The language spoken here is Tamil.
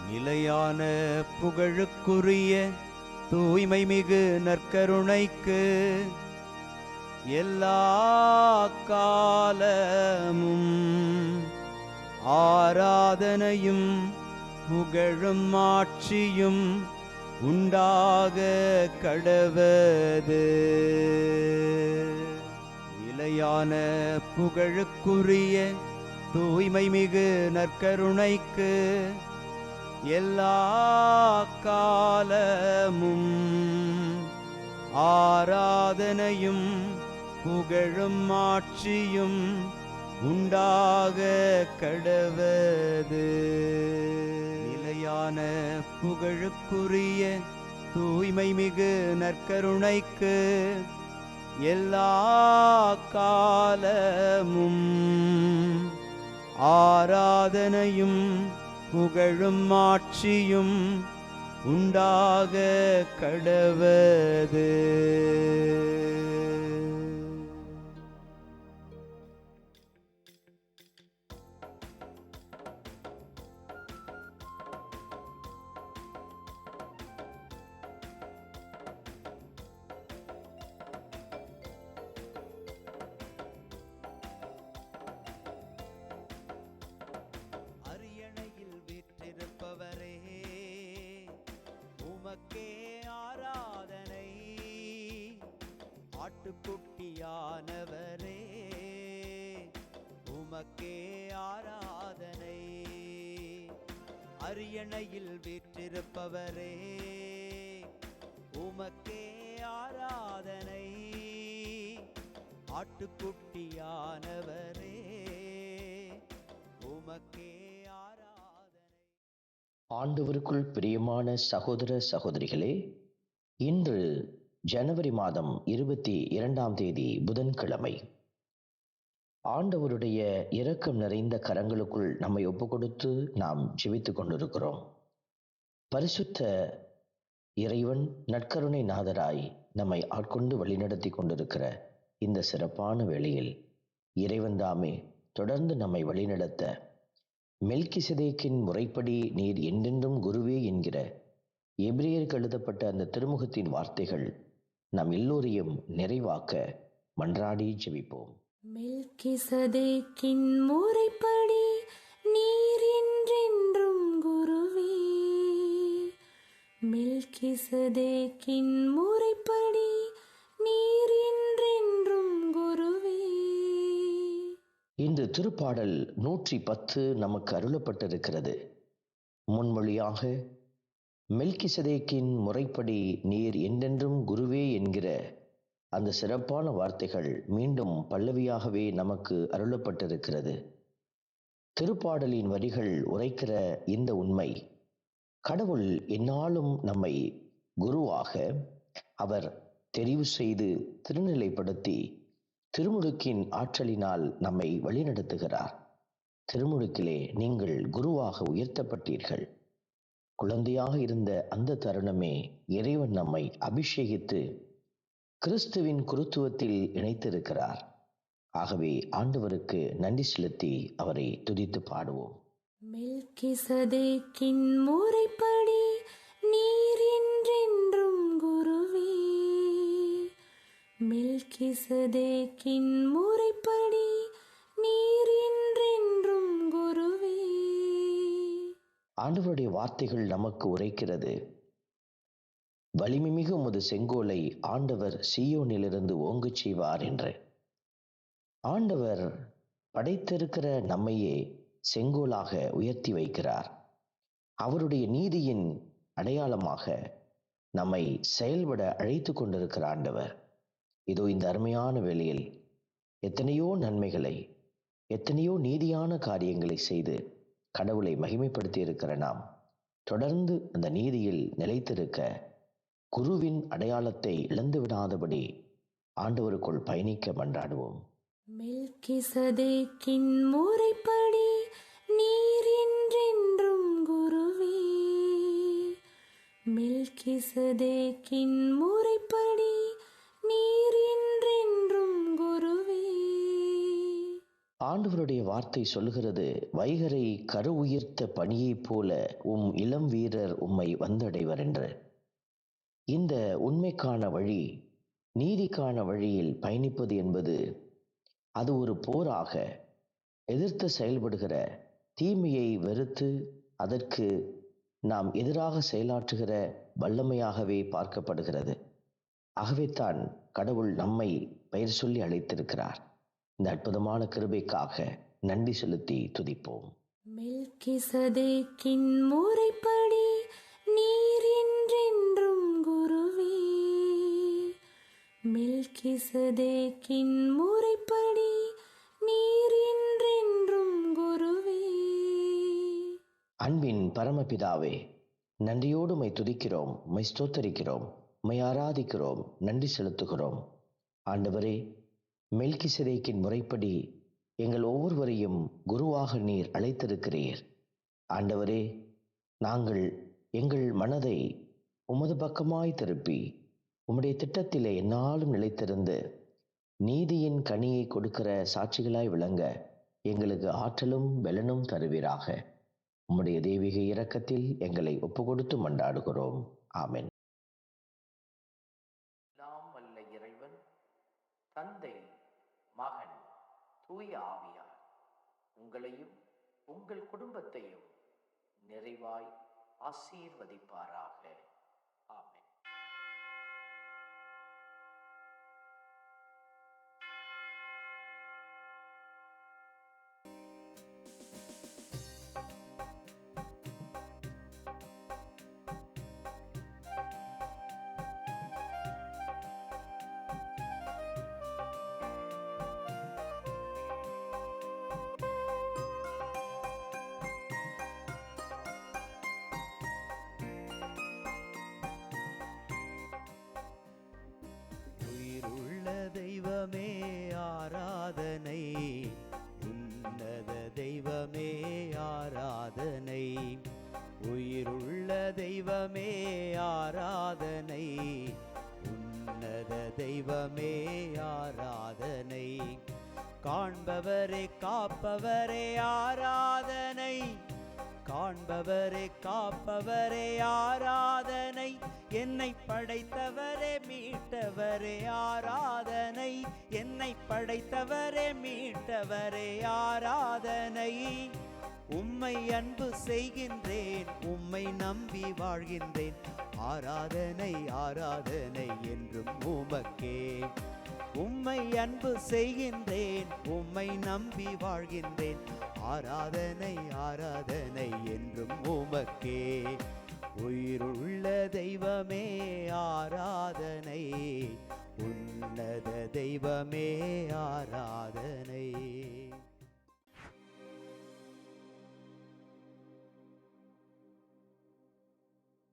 நிலையான புகழுக்குரிய தூய்மை மிகு நற்கருணைக்கு எல்லா காலமும் ஆராதனையும் புகழும் ஆட்சியும் உண்டாக கடவது. நிலையான புகழுக்குரிய தூய்மை மிகு நற்கருணைக்கு எல்லா காலமும் ஆராதனையும் புகழும் ஆட்சியும் உண்டாக கடவது. நிலையான புகழுக்குரிய தூய்மை மிகு நற்கருணைக்கு எல்லா காலமும் ஆராதனையும் புகழும் ஆட்சியும் உண்டாக கடவது. அரியணையில் வீற்றிருப்பவரே, உமக்கே ஆராதனை. ஆட்டுக்குட்டியானவரே, உமக்கே ஆராதனை. அரியணையில் வீற்றிருப்பவரே, உமக்கே ஆராதனை. ஆட்டுக்குட்டியானவரே, உமக்கே ஆராதனை. ஆண்டவருக்குள் பிரியமான சகோதர சகோதரிகளே, இன்று ஜனவரி மாதம் 22 புதன்கிழமை. ஆண்டவருடைய இரக்கம் நிறைந்த கரங்களுக்குள் நம்மை ஒப்புக்கொடுத்து நாம் ஜெபித்துக் கொண்டிருக்கிறோம். பரிசுத்த இறைவன் நற்கருணை நாதராய் நம்மை ஆட்கொண்டு வழிநடத்தி கொண்டிருக்கிற இந்த சிறப்பான வேளையில் இறைவன் தாமே தொடர்ந்து நம்மை வழிநடத்த, மெல்கிசதேக்கின் முறைப்படி நீர் என்றென்றும் குருவே என்கிற எபிரேயருக்கு எழுதப்பட்ட அந்த திருமுகத்தின் வார்த்தைகள் நம் எல்லோரையும் நிறைவாக்க மன்றாடி ஜெபிப்போம். மெல்கிசதேக்கின் முறைப்படி நீர் என்றென்றும் குருவே. மெல்கிசதேக்கின் முறைப்படி நீர் என்றென்றும் குருவே. இந்த திருப்பாடல் 110 நமக்கு அருளப்பட்டிருக்கிறது. முன்மொழியாக மெல்கிசதேக்கின் முறைப்படி நீர் என்றென்றும் குருவே என்கிற அந்த சிறப்பான வார்த்தைகள் மீண்டும் பல்லவியாகவே நமக்கு அருளப்பட்டிருக்கிறது. திருப்பாடலின் வரிகள் உரைக்கிற இந்த உண்மை, கடவுள் எந்நாளும் நம்மை குருவாக அவர் தெரிவு செய்து திருநிலைப்படுத்தி திருமுழுக்கின் ஆற்றலினால் நம்மை வழிநடத்துகிறார். திருமுழுக்கிலே நீங்கள் குருவாக உயர்த்தப்பட்டீர்கள். குழந்தையாக இருந்த அந்த தருணமே இறைவன் நம்மை அபிஷேகித்து கிறிஸ்துவின் குருத்துவத்தில் இணைத்திருக்கிறார். ஆகவே ஆண்டவருக்கு நன்றி செலுத்தி அவரை துதித்து பாடுவோம். மெல்கிசதேக்கின் முறைப்படி நீர் என்றென்றும் குருவே. மெல்கிசதேக்கின் முறைப்படி நீர் என்றென்றும் குருவே. ஆண்டவருடைய வார்த்தைகள் நமக்கு உரைக்கிறது. வலிமைமிகு உமது செங்கோலை ஆண்டவர் சீயோனிலிருந்து ஓங்கச் செய்வார் என்று. ஆண்டவர் படைத்திருக்கிற நம்மையே செங்கோலாக உயர்த்தி வைக்கிறார். அவருடைய நீதியின் அடையாளமாக நம்மை செயல்பட அழைத்து கொண்டிருக்கிற ஆண்டவர் இதோ இந்த அருமையான வேளையில் எத்தனையோ நன்மைகளை, எத்தனையோ நீதியான காரியங்களை செய்து கடவுளை மகிமைப்படுத்தி இருக்கிற நாம் தொடர்ந்து அந்த நீதியில் நிலைத்திருக்க, குருவின் அடையாளத்தை இழந்து விடாதபடி ஆண்டவருக்குள் பயணிக்க மன்றாடுவோம். மெல்கிசதேக்கின் முறைப்படி நீர் என்றென்றும் குருவே. மெல்கிசதேக்கின் முறைப்படி நீர் என்றென்றும் குருவே. ஆண்டவருடைய வார்த்தை சொல்கிறது, வைகரை கரு உயிர்த்த பனியைப் போல உம் இளம் வீரர் உம்மை வந்தடைவர் என்று. இந்த உண்மைக்கான வழி, நீதிக்கான வழியில் பயணிப்பது என்பது அது ஒரு போராக, எதிர்த்து செயல்படுகிற, தீமையை வெறுத்து அதற்கு நாம் எதிராக செயலாற்றுகிற வல்லமையாகவே பார்க்கப்படுகிறது. ஆகவேதான் கடவுள் நம்மை பெயர் சொல்லி அழைத்திருக்கிறார். இந்த அற்புதமான கிருபைக்காக நன்றி செலுத்தி துதிப்போம். மெல்கிசதேக்கின் முறைப்படி நீர் என்றென்றும் குருவே. மெல்கிசதேக்கின் முறைப்படி நீர் என்றென்றும் குருவே. அன்பின் பரமபிதாவே, நன்றியோடு மை துதிக்கிறோம், மை ஸ்தோத்தரிக்கிறோம், மை ஆராதிக்கிறோம், நன்றி செலுத்துகிறோம். ஆண்டவரே, மெல்கிசதேக்கின் முறைப்படி எங்கள் ஒவ்வொருவரையும் குருவாக நீர் அழைத்திருக்கிறீர். ஆண்டவரே, நாங்கள் எங்கள் மனதை உமது பக்கமாய் திருப்பி உம்முடைய திட்டத்திலே எந்நாளும் நிலைத்திருந்து நீதியின் கனியை கொடுக்கிற சாட்சிகளாய் விளங்க எங்களுக்கு ஆற்றலும் பலனும் தருவீராக. உம்முடைய தெய்வீக இரக்கத்தில் எங்களை ஒப்புக்கொடுத்து மன்றாடுகிறோம். ஆமென். எல்லாம் வல்ல இறைவன், தந்தை, மகன், தூய ஆவியார் உங்களையும் உங்கள் குடும்பத்தையும் நிறைவாய் ஆசீர்வதிப்பாராக. ஆமென். உயிருள்ள தெய்வமே ஆராதனை, உன்னத தெய்வமே ஆராதனை. உயிருள்ள தெய்வமே ஆராதனை, உன்னத தெய்வமே ஆராதனை. காண்பவரே காப்பவரே ஆராதனை, காண்பவரே காப்பவரே ஆராதனை. என்னை படைத்தவரே மீட்டவரே ஆராதனை, என்னை படைத்தவரே மீட்டவரே ஆராதனை. உம்மை அன்பு செய்கின்றேன், உம்மை நம்பி வாழ்கின்றேன். ஆராதனை ஆராதனை என்றும் உமக்கே. உம்மை அன்பு செய்கின்றேன், உம்மை நம்பி வாழ்கின்றேன். ஆராதனை ஆராதனை என்றும் உமக்கே. உயிருள்ள தெய்வமே ஆராதனை, உன்னத தெய்வமே ஆராதனை.